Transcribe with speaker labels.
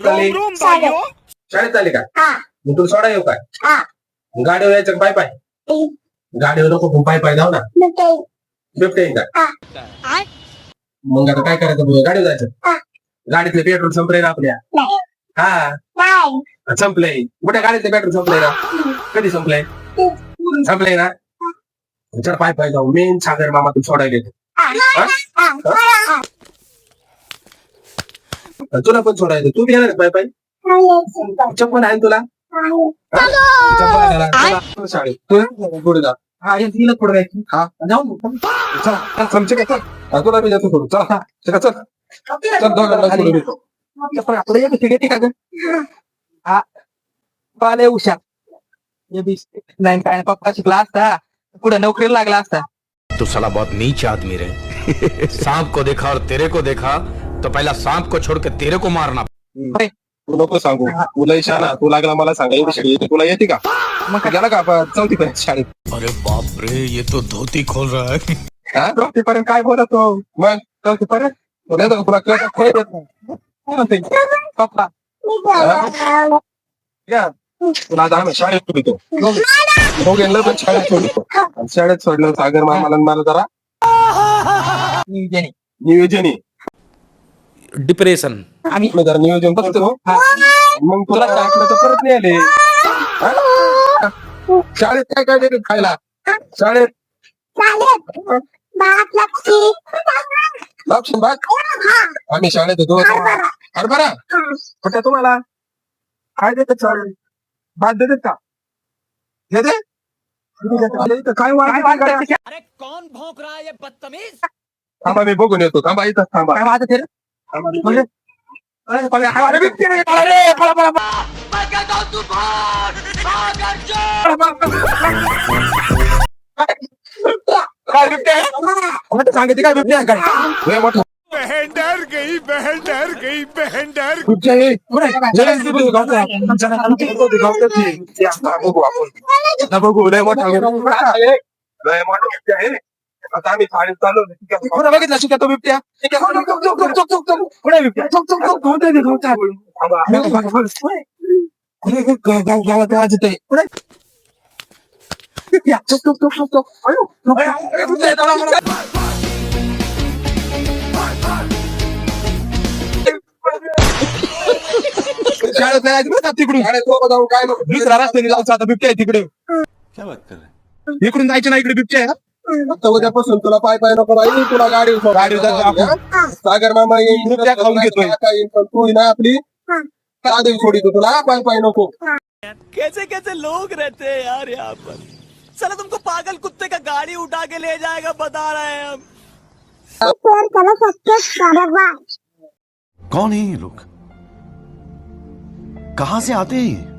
Speaker 1: चालली? शाळेत चालली का? मग तुला सोडा येऊ काय? गाडीवर यायचं का पाय पाय? गाडीवर नको पाय पाय जाऊ ना. बिबटे येईल का? मग आता काय करायचं बघ, गाडीवर जायचं. गाडीतले पेट्रोल संपलंय ना आपल्या. हा संपलंय. मोठ्या गाडीतले पेट्रोल संपलंय ना. कधी संपलंय? संपलंय ना. चल पाय पाय जाऊ. मेन सागर मामा तू सोडायला येतो. तुला पण सोडायचं. तू बी येणार का पाय पाय? चप्पल आहे ना तुला? चप्पल आहे त्याला. चला, शाळेत तू पुढे जा. हा तिला पुढे जायचं. हा जाऊ चला चमचे काय चल. तुला बी जातो सोडून. चला चल चल चल दोघांना सोडून येतो.
Speaker 2: आपलं एक तिकीट का ग? हा पाले हुशार नाही काय पप्पा शिकला असता पुढे नोकरीला लागला असता.
Speaker 3: तू साला बहुत नीच आदमी रे. सांप को देखा और तेरे को देखा तो पहला सांप को छोड़ के तेरे को मारना.
Speaker 1: तू नको सांगू. तुला शाळा तू लागला मला सांगा येते तुला येते का? मग गेला का चौथी पर्यंत शाळेत?
Speaker 3: अरे बाप रे ये तो धोती खोल रहा है.
Speaker 1: हा चौथी पर्यंत काय बोलत हो? मग चौथी पर्यंत तुला कळत खेळ येत नाही
Speaker 2: पप्पा
Speaker 1: तुला आता आम्ही शाळेत सोडतो. दोघांना पण शाळेत सोडतो. शाळेत सोडलं सागर मामाला मला जरा नियोजन
Speaker 3: डिप्रेशन.
Speaker 2: आम्ही
Speaker 1: जरा नियोजन बघतो. मग तुला टाकलं तर परत नाही आले. शाळेत काय काय देतात खायला? शाळेत लापशी भात. आम्ही शाळेत होतो. हरभरा कुठे तुम्हाला काय देतात शाळेत? भात देतात का? देते काय वाटत?
Speaker 4: अरे कौन भौंक रहा है ये बदतमीज?
Speaker 1: थांबा मी बघून येतो. थांबा इथं थांबा.
Speaker 2: काय वाटत आहे रे?
Speaker 1: म्हणजे
Speaker 2: अरे बिबटे रे, अरे, पळा, पळा, पळा. काय बिबटे आहे? आता सांगितलं काय बिबटे आहे काय?
Speaker 1: लय मोठा
Speaker 3: बहन डर गई, बहन डर गई, बहन डर.
Speaker 1: बिबट्या आहे.
Speaker 2: कुठे आहे?
Speaker 1: जरा इथे बघू आपण. ना बघू लय मोठा लय मोठा बिबट्या आहे. आता आम्ही शाळेत चालू
Speaker 2: कुठे बघितला शिका तो बिबट्या? कुठे बिबट्या? गावात आवाज येतोय. कुठे? बिबट्या. शाळेत नाही जायचं तिकडून.
Speaker 1: जाऊ काय
Speaker 2: दुसऱ्या रस्त्याने जायचं आता बिबट्या आहे तिकडे. इकडून जायचं ना इकडे बिबट्या आहे.
Speaker 1: आता उद्यापासून तुला पाय पाय नको राहील. तुला गाडी सागर मामा येईल.
Speaker 2: बिबट्या खाऊन घेतोय.
Speaker 1: पण तू ना आपली गाडी सोडितो. तुला पाय पाय नको.
Speaker 4: कैसे कैसे लोग रहते हैं यार यहाँ पर. चलो तुमको पागल कुत्ते का गाड़ी उठा के ले जाएगा बता रहे हैं हम.
Speaker 5: कौन है ये लोग? कहां से आते हैं?